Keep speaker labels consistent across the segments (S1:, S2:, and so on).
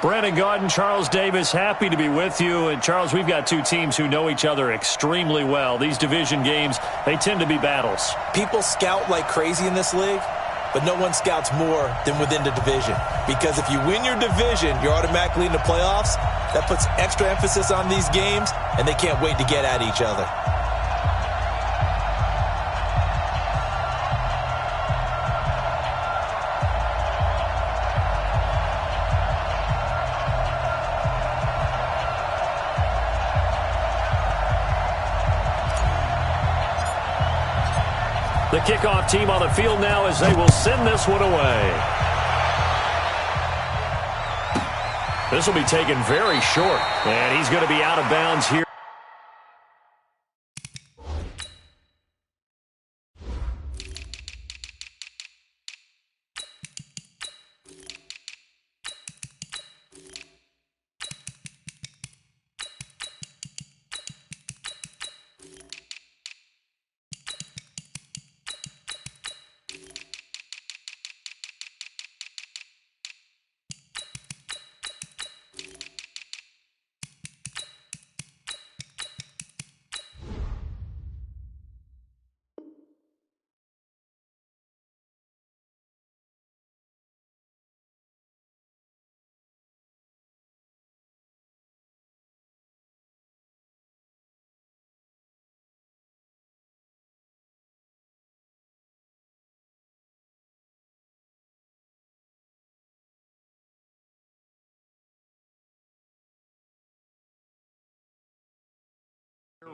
S1: Brandon Gaudin, Charles Davis, happy to be with you. And, Charles, we've got two teams who know each other extremely well. These division games, they tend to be battles.
S2: People scout like crazy in this league, but no one scouts more than within the division. Because if you win your division, you're automatically in the playoffs. That puts extra emphasis on these games, and they can't wait to get at each other.
S1: The kickoff team on the field now as they will send this one away. This will be taken very short, and he's going to be out of bounds here.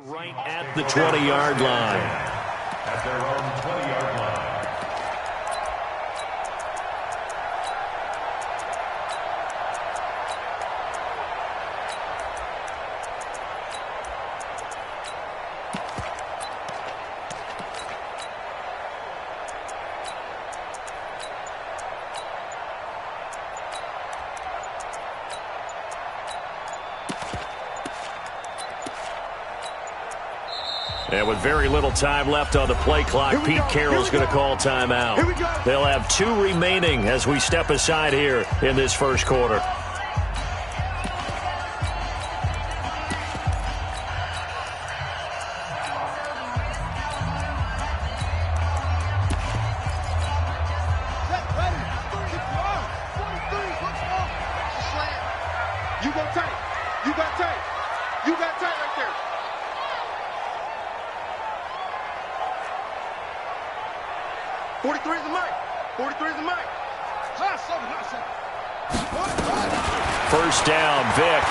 S1: Right at the 20-yard line. At their own 20-yard line. And with very little time left on the play clock, Pete Carroll's going to call timeout. They'll have 2 remaining as we step aside here in this first quarter.
S3: You go tight. You got tight. You got tight right there. 43 is the mic. 43 is the mic. High seven, high seven.
S1: First down, Vic.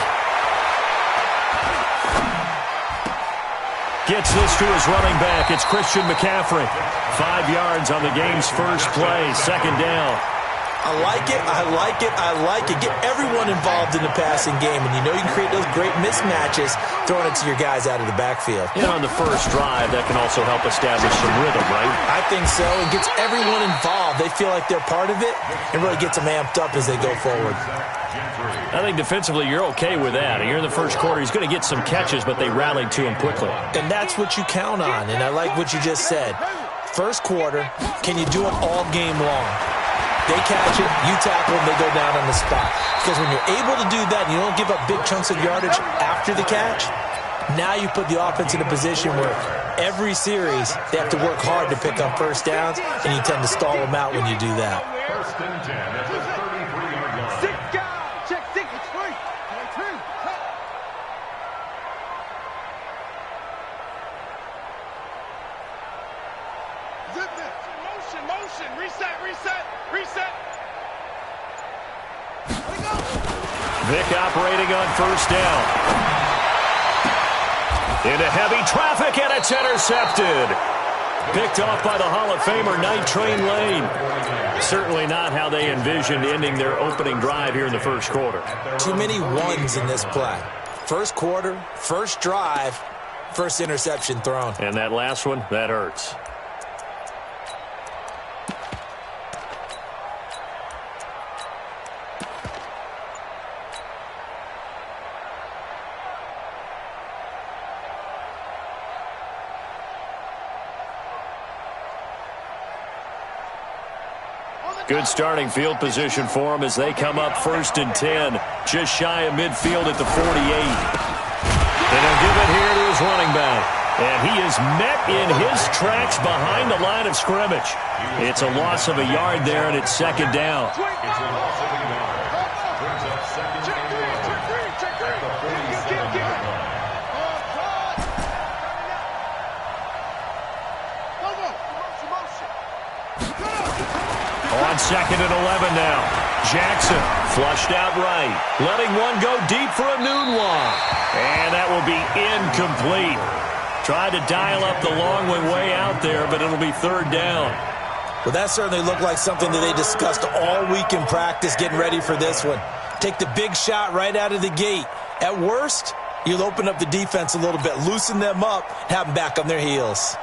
S1: Gets this to his running back. It's Christian McCaffrey. 5 yards on the game's first play. Second down.
S2: I like it, I like it, I like it. Get everyone involved in the passing game, and you know you can create those great mismatches throwing it to your guys out of the backfield.
S1: And on the first drive, that can also help establish some rhythm, right?
S2: I think so. It gets everyone involved. They feel like they're part of it, and really gets them amped up as they go forward.
S1: I think defensively you're okay with that. Here in the first quarter, he's going to get some catches, but they rallied to him quickly.
S2: And that's what you count on, and I like what you just said. First quarter, can you do it all game long? They catch it, you tackle them, they go down on the spot. Because when you're able to do that and you don't give up big chunks of yardage after the catch, now you put the offense in a position where every series they have to work hard to pick up first downs, and you tend to stall them out when you do that.
S3: First and 10 at the 33-yard line. 6 guys. Check 6. It's 3. 23. Zip this. Motion, motion. Reset, reset. Reset.
S1: Vic operating on first down. Into heavy traffic, and it's intercepted. Picked off by the Hall of Famer, Night Train Lane. Certainly not how they envisioned ending their opening drive here in the first quarter.
S2: Too many ones in this play. First quarter, first drive, first interception thrown.
S1: And that last one, that hurts.
S3: On the
S1: Good starting field position for them as they come up 1st and 10, just shy of midfield at the 48. And they'll give it here to his running back. And he is met in his tracks behind the line of scrimmage. It's a loss of a yard there, and it's 2nd down.
S3: It's a loss of a yard. Brings up 2nd and 1 at the 47-yard line.
S1: On 2nd and 11 now. Jackson flushed out right. Letting one go deep for a noon long. And that will be incomplete. Tried to dial up the long way out there, but it'll be 3rd down.
S2: Well, that certainly looked like something that they discussed all week in practice getting ready for this one. Take the big shot right out of the gate. At worst, you'll open up the defense a little bit, loosen them up, have them back on their heels.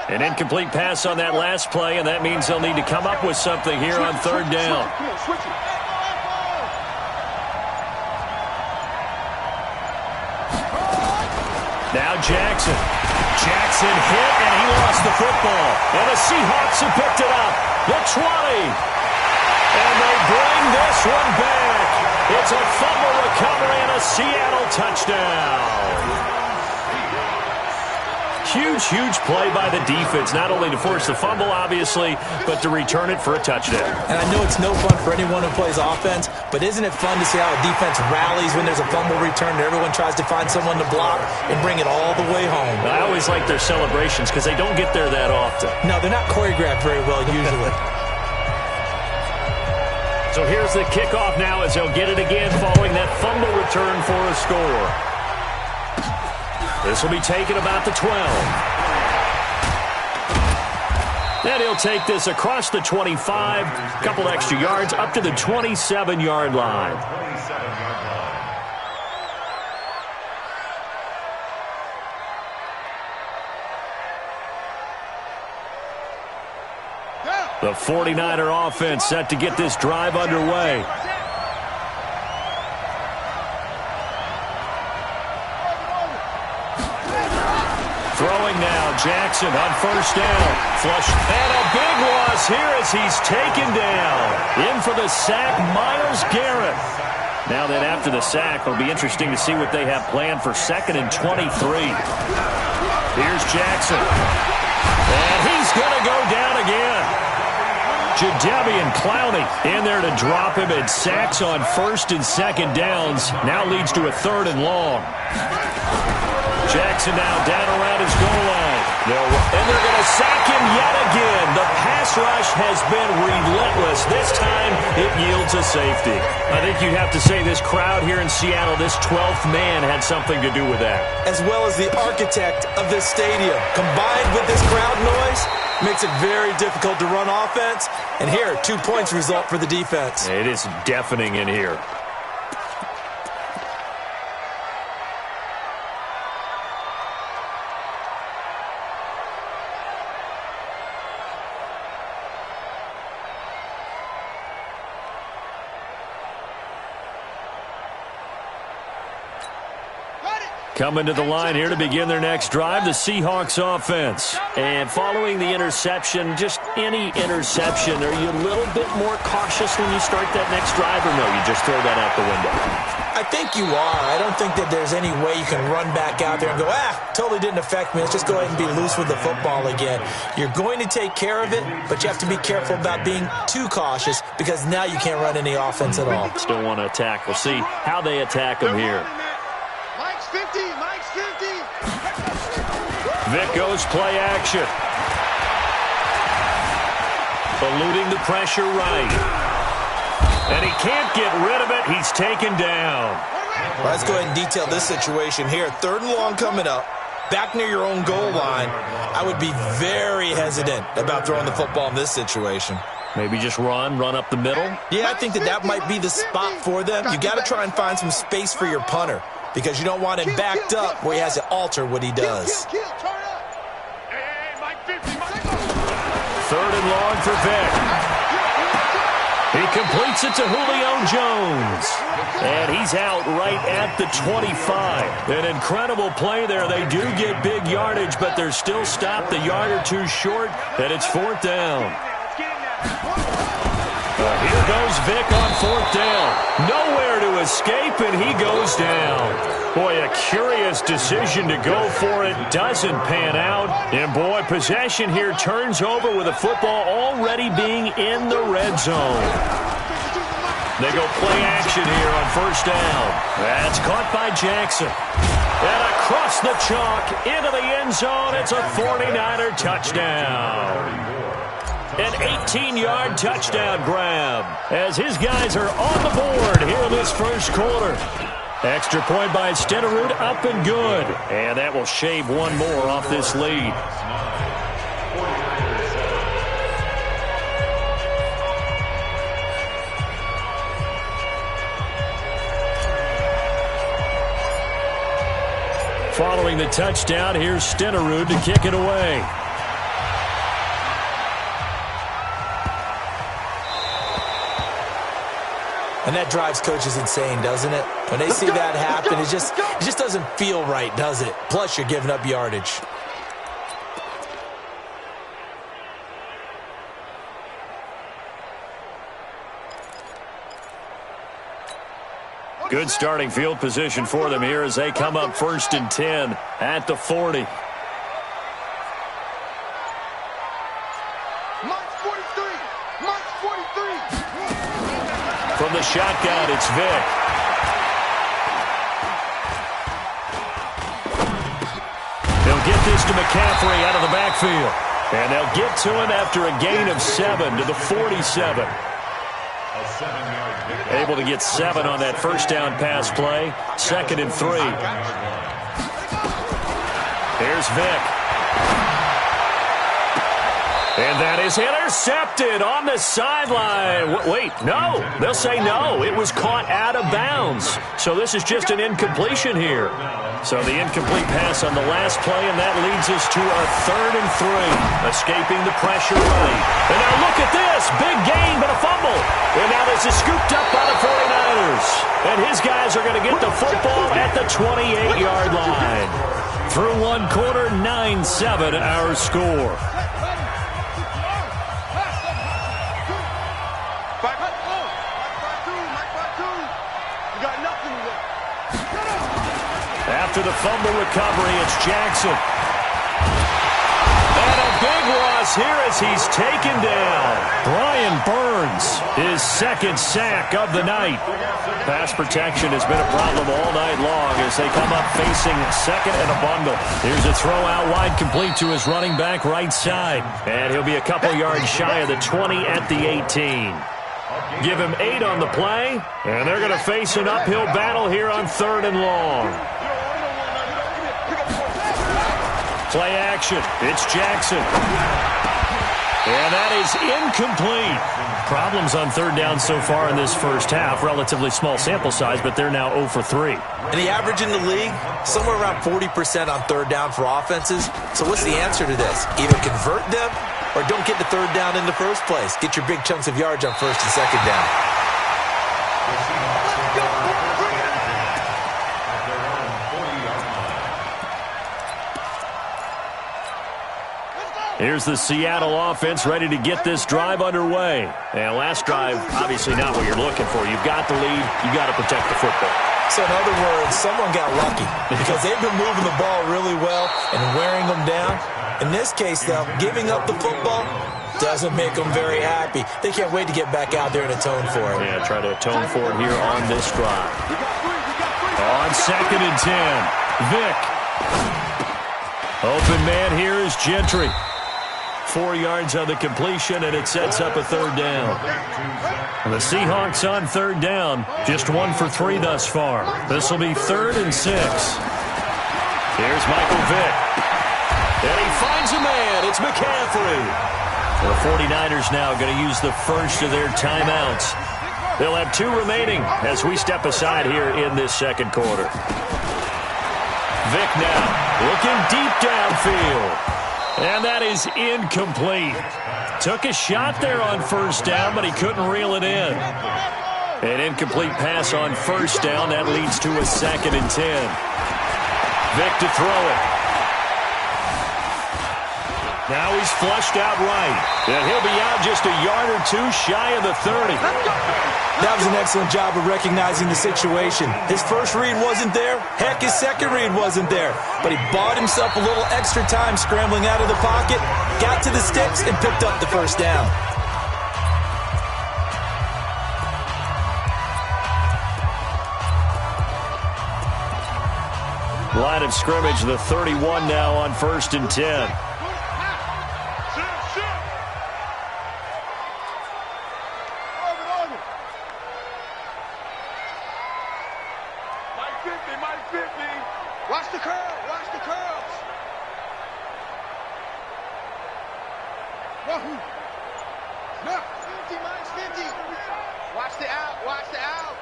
S1: An incomplete pass on that last play, and that means they'll need to come up with something here on 3rd down. Now Jackson. Jackson hit, and he lost the football. And the Seahawks have picked it up. The 20. And they bring this one back. It's a fumble recovery and a Seattle touchdown. Huge play by the defense, not only to force the fumble, obviously, but to return it for a touchdown.
S2: And I know it's no fun for anyone who plays offense, but isn't it fun to see how a defense rallies when there's a fumble return and everyone tries to find someone to block and bring it all the way home?
S1: I always like their celebrations because they don't get there that often.
S2: No, they're not choreographed very well usually.
S1: So here's the kickoff now as they'll get it again following that fumble return for a score. This will be taken about the 12. Then he'll take this across the 25, a couple extra yards, up to the 27-yard line. The 49er offense set to get this drive underway. Throwing now, Jackson on 1st down. Flush, and a big loss here as he's taken down. In for the sack, Myles Garrett. Now that after the sack, it'll be interesting to see what they have planned for 2nd and 23. Here's Jackson. And he's going to go down again. Jadeveon Clowney in there to drop him, and sacks on 1st and 2nd downs. Now leads to a 3rd and long. Jackson now down around his goal line. And they're going to sack him yet again. The pass rush has been relentless. This time it yields a safety. I think you have to say this crowd here in Seattle, this 12th man had something to do with that.
S2: As well as the architect of this stadium. Combined with this crowd noise, makes it very difficult to run offense. And here, 2 points result for the defense.
S1: It is deafening in here. Coming to the line here to begin their next drive, the Seahawks offense. And following the interception, just any interception, are you a little bit more cautious when you start that next drive, or no, you just throw that out the window?
S2: I think you are. I don't think that there's any way you can run back out there and go, totally didn't affect me. Let's just go ahead and be loose with the football again. You're going to take care of it, but you have to be careful about being too cautious because now you can't run any offense at all.
S1: Still want to attack. We'll see how they attack them here.
S3: Mike's 50, Mike's 50.
S1: Vic goes play action. Eluding the pressure right. And he can't get rid of it. He's taken down.
S2: Well, let's go ahead and detail this situation here. 3rd and long coming up. Back near your own goal line. I would be very hesitant about throwing the football in this situation.
S1: Maybe just run up the middle?
S2: Yeah, I think that might be the spot for them. You got to try and find some space for your punter because you don't want him backed up where he has to alter what he does.
S3: Turn up. Hey, Mike 50, Mike.
S1: 3rd and long for Vic. He completes it to Julio Jones. And he's out right at the 25. An incredible play there. They do get big yardage, but they're still stopped a yard or two short, and it's 4th down. Here goes Vic on 4th down. Nowhere to escape, and he goes down. Boy, a curious decision to go for it. Doesn't pan out. And, boy, possession here turns over with the football already being in the red zone. They go play action here on 1st down. That's caught by Jackson. And across the chalk into the end zone. It's a 49er touchdown. An 18-yard touchdown grab as his guys are on the board here in this first quarter. Extra point by Stenerud, up and good. And that will shave one more off this lead. Following the touchdown, here's Stenerud to kick it away.
S2: And that drives coaches insane, doesn't it? When they see that happen, it just doesn't feel right, does it? Plus, you're giving up yardage.
S1: Good starting field position for them here as they come up 1st and 10 at the 40. From the shotgun, it's Vic. They'll get this to McCaffrey out of the backfield. And they'll get to him after a gain of 7 to the 47. Able to get 7 on that 1st down pass play. 2nd and 3. Here's Vic. And that is intercepted on the sideline. Wait, no. They'll say no. It was caught out of bounds. So this is just an incompletion here. So the incomplete pass on the last play, and that leads us to a 3rd and 3. Escaping the pressure right. And now look at this. Big gain, but a fumble. And now this is scooped up by the 49ers. And his guys are going to get the football at the 28-yard line. Through one quarter, 9-7 our score. After the fumble recovery, it's Jackson. And a big loss here as he's taken down. Brian Burns, his 2nd sack of the night. Pass protection has been a problem all night long as they come up facing 2nd and a bundle. Here's a throw out wide complete to his running back right side. And he'll be a couple yards shy of the 20 at the 18. Give him 8 on the play, and they're going to face an uphill battle here on 3rd and long. Play action. It's Jackson. And that is incomplete. Problems on 3rd down so far in this first half. Relatively small sample size, but they're now 0 for 3.
S2: And the average in the league, somewhere around 40% on 3rd down for offenses. So what's the answer to this? Either convert them or don't get the 3rd down in the first place. Get your big chunks of yards on 1st and 2nd down.
S1: Here's the Seattle offense ready to get this drive underway. And last drive, obviously not what you're looking for. You've got the lead. You've got to protect the football.
S2: So in other words, someone got lucky because they've been moving the ball really well and wearing them down. In this case, though, giving up the football doesn't make them very happy. They can't wait to get back out there and atone for it.
S1: Yeah, try to atone for it here on this drive. On 2nd and 10, Vic. Open man here is Gentry. 4 yards on the completion, and it sets up a 3rd down. And the Seahawks on 3rd down, just 1 for 3 thus far. This will be 3rd and 6. Here's Michael Vick. And he finds a man. It's McCaffrey. The 49ers now going to use the first of their timeouts. They'll have 2 remaining as we step aside here in this 2nd quarter. Vick now looking deep downfield. And that is incomplete. Took a shot there on first down, but he couldn't reel it in. An incomplete pass on first down. That leads to a 2nd and 10. Vic to throw it. Now he's flushed out right. And he'll be out just a yard or two shy of the 30.
S2: That was an excellent job of recognizing the situation. His first read wasn't there. Heck, his second read wasn't there. But he bought himself a little extra time scrambling out of the pocket, got to the sticks, and picked up the first down.
S1: Line of scrimmage, the 31 now on 1st and 10.
S4: Watch the curl. Watch the curls. Wahoo. No. 50 minus 50. Watch the out. Watch the out.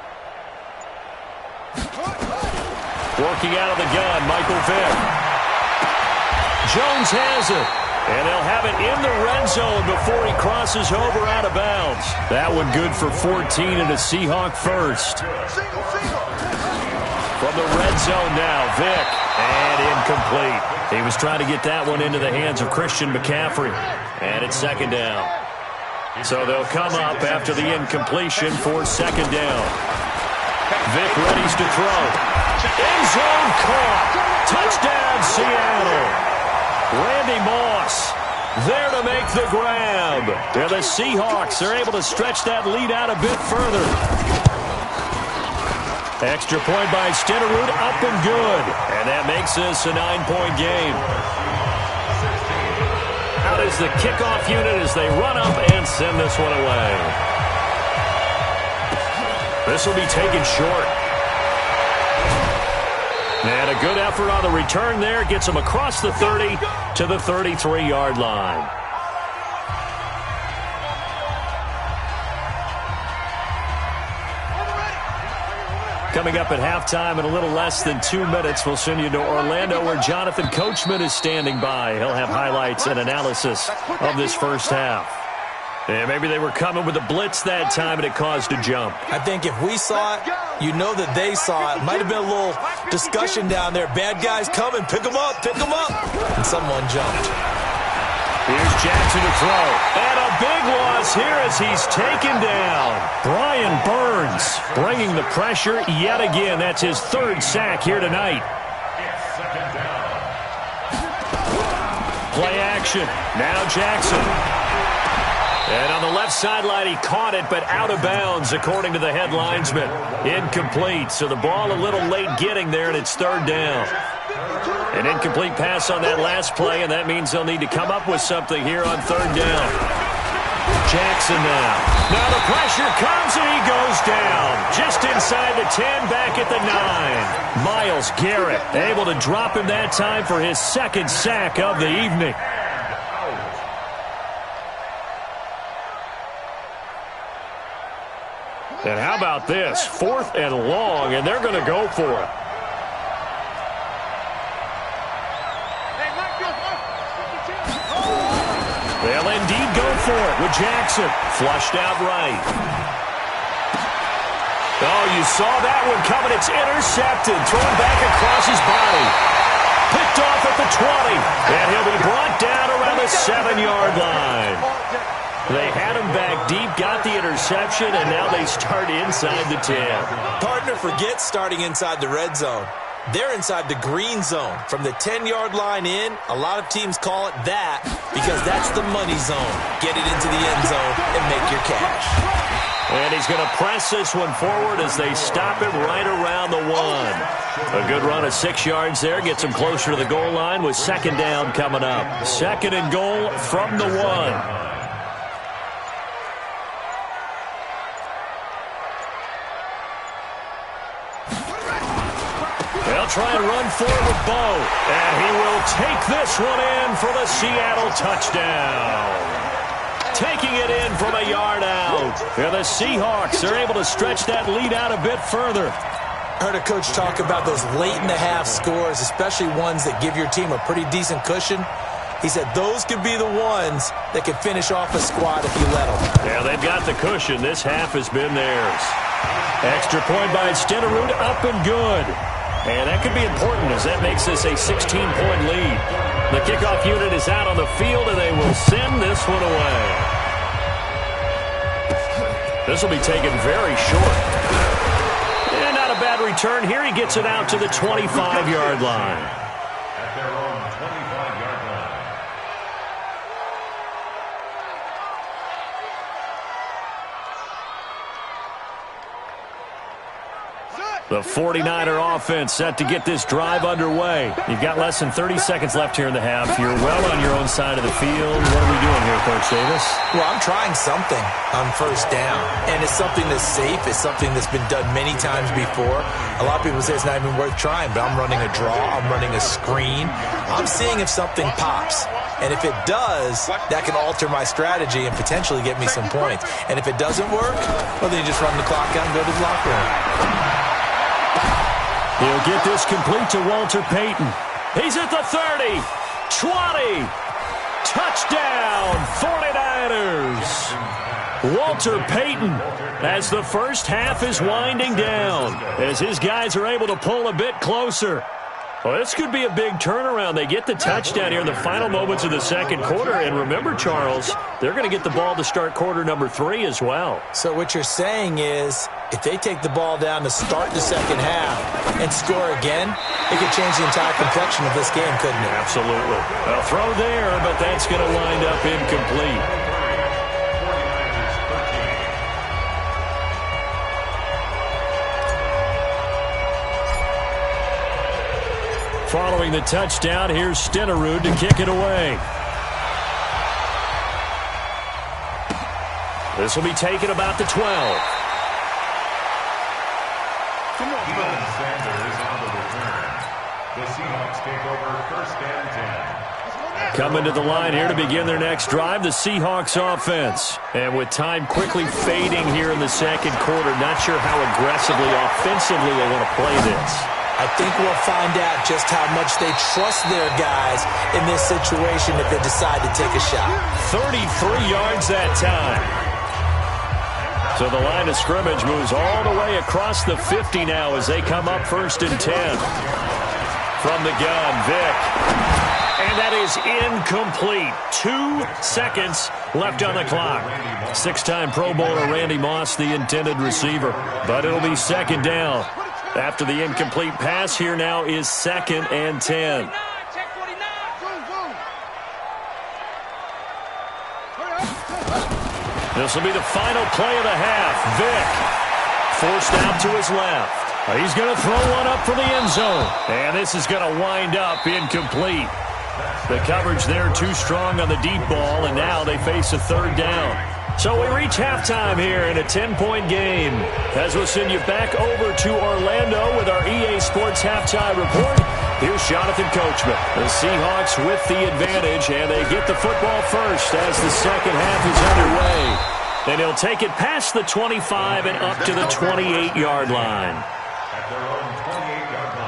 S1: Working out of the gun, Michael Vick. Jones has it. And they'll have it in the red zone before he crosses over out of bounds. That one good for 14 and a Seahawk first. From the red zone now, Vick. And incomplete. He was trying to get that one into the hands of Christian McCaffrey. And it's 2nd down. So they'll come up after the incompletion for 2nd down. Vick readies to throw. End zone caught. Touchdown, Seattle. Randy Moss there to make the grab. And the Seahawks are able to stretch that lead out a bit further. Extra point by Stitterud, up and good. And that makes this a 9-point game. Out is the kickoff unit as they run up and send this one away. This will be taken short. And a good effort on the return there. Gets him across the 30 to the 33-yard line. Coming up at halftime in a little less than 2 minutes, we'll send you to Orlando where Jonathan Coachman is standing by. He'll have highlights and analysis of this first half. And maybe they were coming with a blitz that time and it caused a jump.
S2: I think if we saw it, you know that they saw it. Might have been a little discussion down there. Bad guys coming, pick them up, and someone jumped.
S1: Here's Jackson to throw. And a big loss here as he's taken down. Brian Burns bringing the pressure yet again. That's his 3rd sack here tonight. Play action. Now Jackson. And on the left sideline, he caught it, but out of bounds, according to the head linesman. Incomplete, so the ball a little late getting there, and it's 3rd down. An incomplete pass on that last play, and that means they'll need to come up with something here on 3rd down. Jackson now. Now the pressure comes, and he goes down. Just inside the 10, back at the 9. Myles Garrett able to drop him that time for his 2nd sack of the evening. And how about this? 4th and long, and they're going to go for it. They'll indeed go for it with Jackson. Flushed out right. Oh, you saw that one coming. It's intercepted. Thrown back across his body. Picked off at the 20. And he'll be brought down around the 7-yard line. They had him back deep, got the interception, and now they start inside the 10.
S2: Partner forgets starting inside the red zone. They're inside the green zone. From the 10-yard line in, a lot of teams call it that because that's the money zone. Get it into the end zone and make your cash.
S1: And he's going to press this one forward as they stop him right around the 1. A good run of 6 yards there. Gets him closer to the goal line with 2nd down coming up. 2nd and goal from the 1. They'll try and run forward with Bo. And he will take this one in for the Seattle touchdown. Taking it in from a yard out. And the Seahawks are able to stretch that lead out a bit further.
S2: I heard a coach talk about those late-in-the-half scores, especially ones that give your team a pretty decent cushion. He said those could be the ones that could finish off a squad if you let them.
S1: Yeah, they've got the cushion. This half has been theirs. Extra point by Stenerud, up and good. And that could be important as that makes this a 16-point lead. The kickoff unit is out on the field, and they will send this one away. This will be taken very short. And not a bad return here. He gets it out to the 25-yard line.
S3: At their own 25-yard line.
S1: The 49er offense set to get this drive underway. You've got less than 30 seconds left here in the half. You're well on your own side of the field. What are we doing here, Coach Davis?
S2: Well, I'm trying something on first down, and it's something that's safe. It's something that's been done many times before. A lot of people say it's not even worth trying, but I'm running a draw. I'm running a screen. I'm seeing if something pops. And if it does, that can alter my strategy and potentially get me some points. And if it doesn't work, well, then you just run the clock out and go to the locker room.
S1: He'll get this complete to Walter Payton. He's at the 30, 20. Touchdown, 49ers. Walter Payton as the first half is winding down, as his guys are able to pull a bit closer. Well, this could be a big turnaround. They get the touchdown here in the final moments of the second quarter. And remember, Charles, they're going to get the ball to start quarter number 3 as well.
S2: So what you're saying is if they take the ball down to start the second half and score again, it could change the entire complexion of this game, couldn't it?
S1: Absolutely. A throw there, but that's going to wind up incomplete. Following the touchdown, here's Stenerud to kick it away. This will be taken about the 12.
S3: Sanders on the return. The Seahawks take over first and 10.
S1: Coming to the line here to begin their next drive, the Seahawks offense. And with time quickly fading here in the second quarter, not sure how aggressively, offensively they want to play this.
S2: I think we'll find out just how much they trust their guys in this situation if they decide to take a shot.
S1: 33 yards that time. So the line of scrimmage moves all the way across the 50 now as they come up first and 10. From the gun, Vick. And that is incomplete. 2 seconds left on the clock. 6-time Pro Bowler Randy Moss, the intended receiver. But it'll be second down. After the incomplete pass, here now is second and 10. This will be the final play of the half. Vick forced out to his left. He's going to throw one up for the end zone. And this is going to wind up incomplete. The coverage there too strong on the deep ball, and now they face a third down. So we reach halftime here in a 10-point game. As we'll send you back over to Orlando with our EA Sports Halftime Report, here's Jonathan Coachman. The Seahawks with the advantage, and they get the football first as the second half is underway. And he'll take it past the 25 and up to the 28-yard line.
S3: At their own 28-yard line.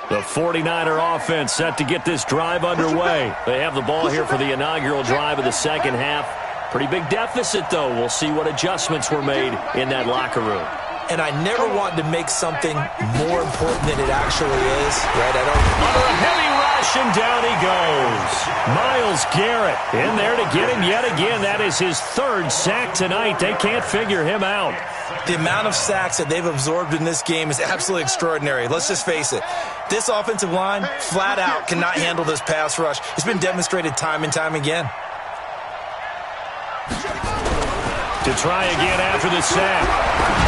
S1: The 49er offense set to get this drive underway. They have the ball here for the inaugural drive of the second half. Pretty big deficit, though. We'll see what adjustments were made in that locker room.
S2: And I never want to make something more important than it actually is. Right? I don't.
S1: Under a heavy rush, and down he goes. Myles Garrett in there to get him yet again. That is his third sack tonight. They can't figure him out.
S2: The amount of sacks that they've absorbed in this game is absolutely extraordinary. Let's just face it. This offensive line, flat out, cannot handle this pass rush. It's been demonstrated time and time again.
S1: To try again after the sack.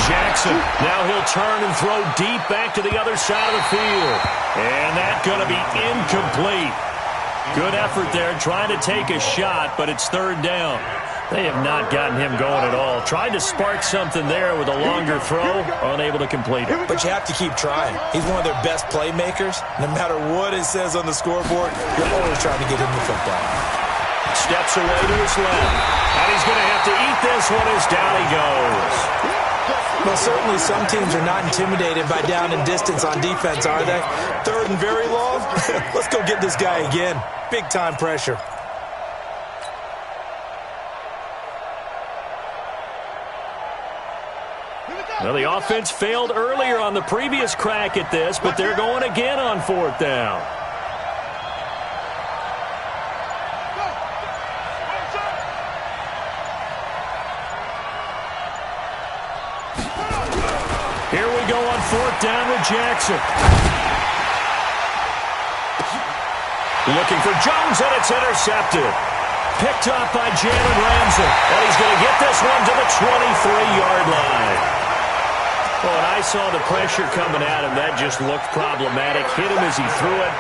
S1: Jackson, now he'll turn and throw deep back to the other side of the field. And that's going to be incomplete. Good effort there, trying to take a shot, but it's third down. They have not gotten him going at all. Tried to spark something there with a longer throw, unable to complete it.
S2: But you have to keep trying. He's one of their best playmakers. No matter what it says on the scoreboard, you're always trying to get him the football.
S1: Steps away to his left. And he's going to have to eat this one as down he goes.
S2: Well, certainly some teams are not intimidated by down and distance on defense, are they? Third and very long? Let's go get this guy again. Big-time pressure.
S1: Well, the offense failed earlier on the previous crack at this, but they're going again on 4th down. Here we go on 4th down with Jackson. Looking for Jones, and it's intercepted. Picked up by Jalen Ramsey. And he's going to get this one to the 23-yard line. Well, and I saw the pressure coming at him. That just looked problematic. Hit him as he threw it,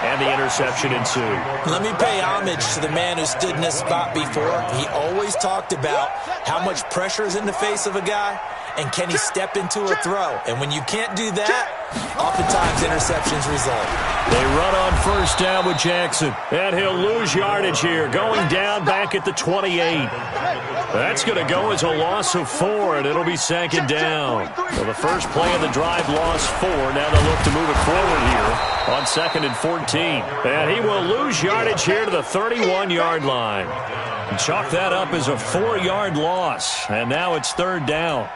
S1: and the interception ensued.
S2: Let me pay homage to the man who stood in this spot before. He always talked about how much pressure is in the face of a guy, and can he step into a throw? And when you can't do that, oftentimes interceptions result.
S1: They run on 1st down with Jackson, and he'll lose yardage here, going down back at the 28. That's going to go as a loss of 4, and it'll be 2nd down. So the first play of the drive lost 4. Now they'll look to move it forward here on 2nd and 14. And he will lose yardage here to the 31-yard line. And chalk that up as a 4-yard loss, and now it's 3rd down.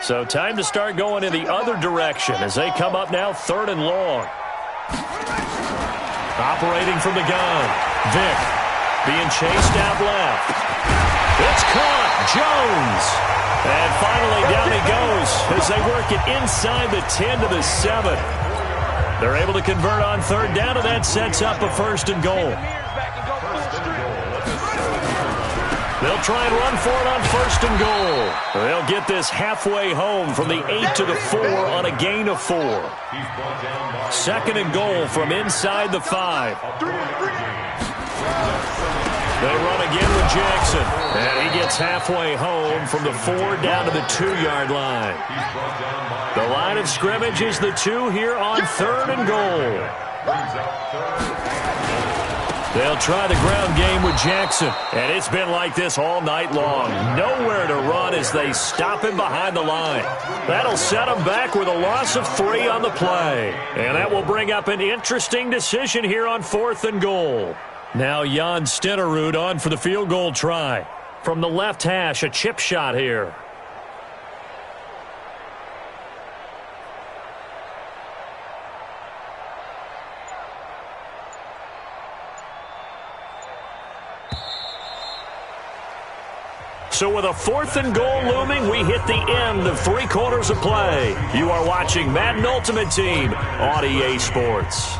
S1: So time to start going in the other direction as they come up now 3rd and long. Operating from the gun, Vick being chased out left. It's caught, Jones. And finally down he goes as they work it inside the 10 to the 7. They're able to convert on 3rd down, and that sets up a 1st and goal. They'll try and run for it on 1st and goal. They'll get this halfway home from the 8 to the 4 on a gain of 4. 2nd and goal from inside the 5. They run again with Jackson. And he gets halfway home from the 4 down to the 2-yard line. The line of scrimmage is the 2 here on 3rd and goal. They'll try the ground game with Jackson. And it's been like this all night long. Nowhere to run as they stop him behind the line. That'll set him back with a loss of 3 on the play. And that will bring up an interesting decision here on 4th and goal. Now Jan Stenerud on for the field goal try. From the left hash, a chip shot here. So with a 4th and goal looming, we hit the end of 3 quarters of play. You are watching Madden Ultimate Team on EA Sports.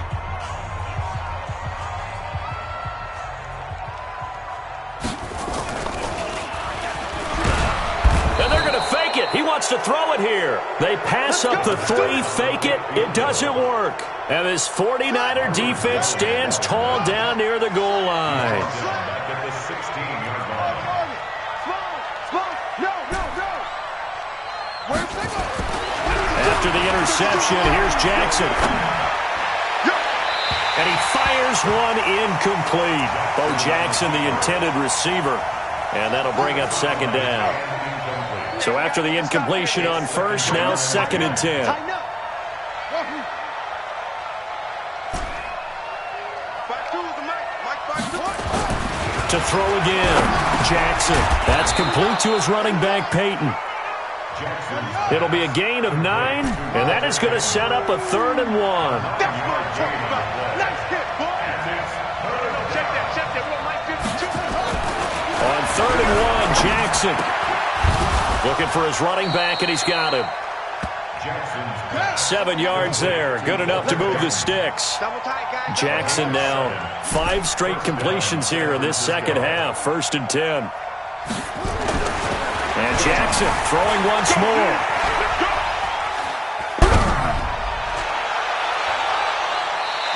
S1: And they're going to fake it. He wants to throw it here. They pass up the 3, fake it. It doesn't work. And this 49er defense stands tall down near the goal line. After the interception, here's Jackson. And he fires one incomplete. Bo Jackson, the intended receiver. And that'll bring up 2nd down. So after the incompletion on 1st, now 2nd and 10. To throw again, Jackson. That's complete to his running back, Peyton. It'll be a gain of 9, and that is going to set up a 3rd and 1. On 3rd and 1, Jackson looking for his running back, and he's got him. 7 yards there, good enough to move the sticks. Jackson now 5 straight completions here in this 2nd half, 1st and 10. And Jackson throwing once more.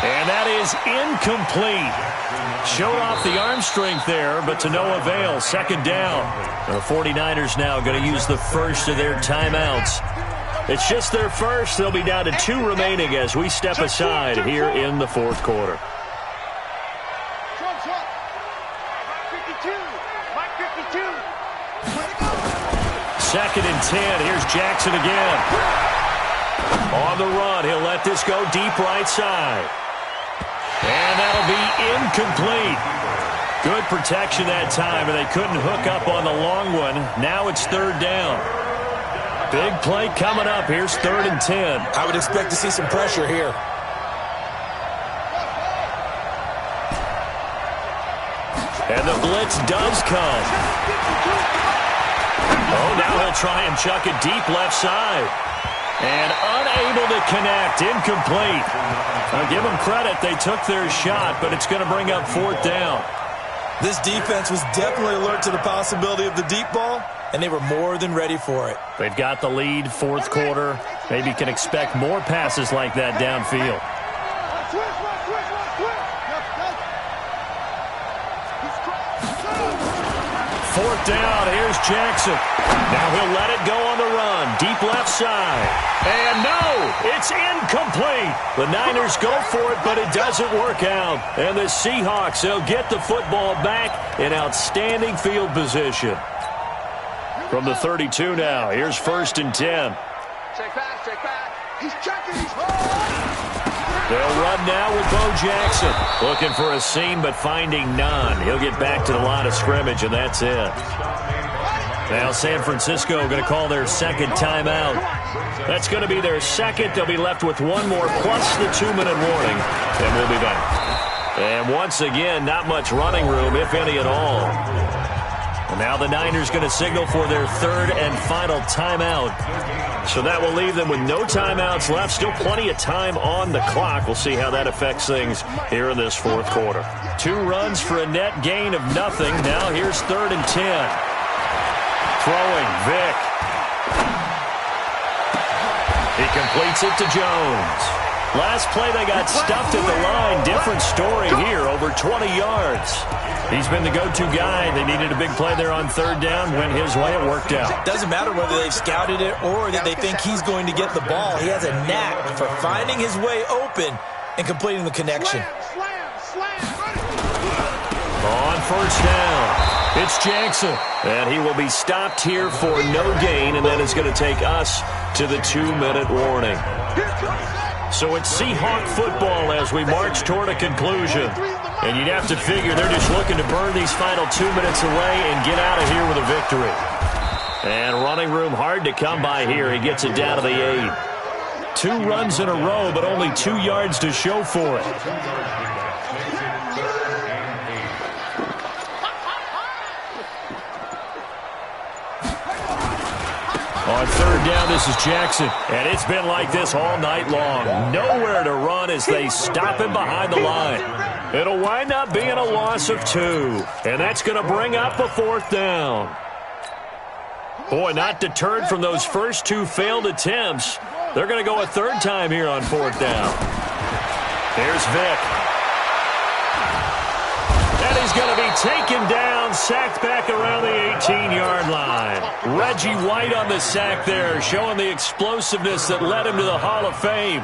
S1: And that is incomplete. Showed off the arm strength there, but to no avail. 2nd down. The 49ers now going to use the first of their timeouts. It's just their first. They'll be down to 2 remaining as we step aside here in the 4th quarter. and 10. Here's Jackson again. On the run, he'll let this go deep right side. And that'll be incomplete. Good protection that time, and they couldn't hook up on the long one. Now it's third down. Big play coming up. Here's 3rd and 10.
S2: I would expect to see some pressure here.
S1: And the blitz does come. Oh, now he'll try and chuck it deep left side. And unable to connect. Incomplete. I'll give them credit. They took their shot, but it's going to bring up 4th down.
S2: This defense was definitely alert to the possibility of the deep ball, and they were more than ready for it.
S1: They've got the lead, 4th quarter. Maybe can expect more passes like that downfield. 4th down, here's Jackson. Now he'll let it go on the run. Deep left side. And no, it's incomplete. The Niners go for it, but it doesn't work out. And the Seahawks, they'll get the football back in outstanding field position. From the 32 now, here's 1st and 10.
S4: Check back. He's checking.
S1: They'll run now with Bo Jackson. Looking for a seam, but finding none. He'll get back to the line of scrimmage, and that's it. Now San Francisco going to call their 2nd timeout. That's going to be their 2nd. They'll be left with one more, plus the 2-minute warning, and we'll be back. And once again, not much running room, if any at all. And now the Niners going to signal for their 3rd and final timeout. So that will leave them with no timeouts left. Still plenty of time on the clock. We'll see how that affects things here in this 4th quarter. 2 runs for a net gain of nothing. Now here's 3rd and 10. Throwing, Vick. He completes it to Jones. Last play they got stuffed at the line. Different story here, over 20 yards. He's been the go-to guy. They needed a big play there on 3rd down. Went his way, it worked out.
S2: Doesn't matter whether they've scouted it or that they think he's going to get the ball. He has a knack for finding his way open and completing the connection.
S1: On 1st down, it's Jackson. And he will be stopped here for no gain, and then it's going to take us to the 2-minute warning. So it's Seahawk football as we march toward a conclusion. And you'd have to figure they're just looking to burn these final 2 minutes away and get out of here with a victory. And running room hard to come by here. He gets it down to the 8. 2 runs in a row, but only 2 yards to show for it. On 3rd down, this is Jackson. And it's been like this all night long. Nowhere to run as they stop him behind the line. It'll wind up being a loss of 2. And that's going to bring up a 4th down. Boy, not deterred from those first 2 failed attempts. They're going to go a 3rd time here on 4th down. Here's Vick. And he's going to be taken down, sacked back around the 18-yard line. Reggie White on the sack there, showing the explosiveness that led him to the Hall of Fame.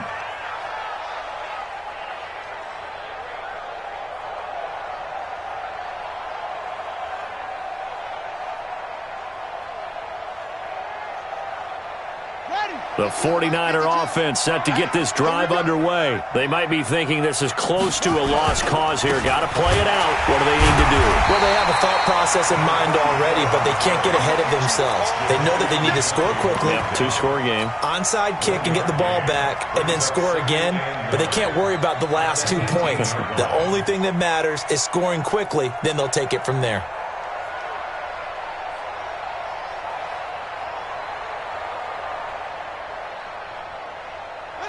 S1: The 49er offense set to get this drive underway. They might be thinking this is close to a lost cause here. Got to play it out. What do they need to do?
S2: Well, they have a thought process in mind already, but they can't get ahead of themselves. They know that they need to score quickly.
S1: Yep, 2-score game.
S2: Onside kick and get the ball back and then score again, but they can't worry about the last 2 points. The only thing that matters is scoring quickly, then they'll take it from there.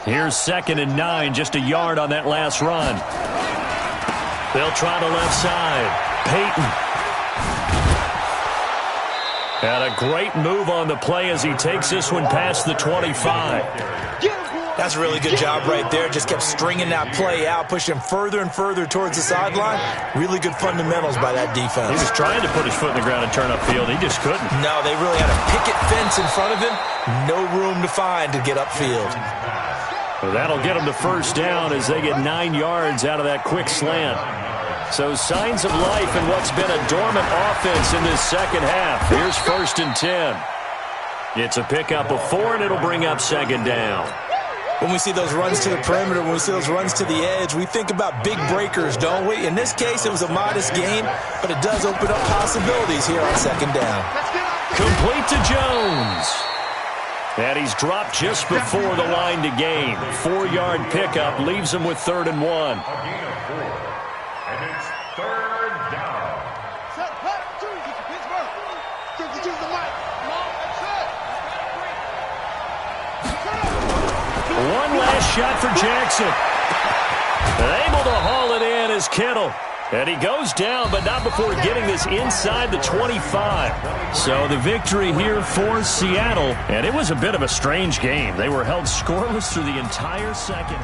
S1: Here's 2nd and 9, just a yard on that last run. They'll try the left side. Peyton. And a great move on the play as he takes this one past the 25.
S2: That's a really good job right there. Just kept stringing that play out, pushing him further and further towards the sideline. Really good fundamentals by that defense.
S1: He was trying to put his foot in the ground and turn upfield. He just couldn't.
S2: No, they really had a picket fence in front of him. No room to find to get upfield.
S1: Well, that'll get them to 1st down as they get 9 yards out of that quick slant. So signs of life in what's been a dormant offense in this 2nd half. Here's 1st and 10. It's a pickup of 4, and it'll bring up second down.
S2: When we see those runs to the perimeter, when we see those runs to the edge, we think about big breakers, don't we? In this case, it was a modest gain, but it does open up possibilities here on second down.
S1: Complete to Jones. And he's dropped just before the line to gain. 4-yard pickup leaves him with 3rd and 1.
S3: A gain of 4. And it's 3rd down.
S1: One last shot for Jackson. And able to haul it in is Kittle. And he goes down, but not before getting this inside the 25. So the victory here for Seattle. And it was a bit of a strange game. They were held scoreless through the entire second.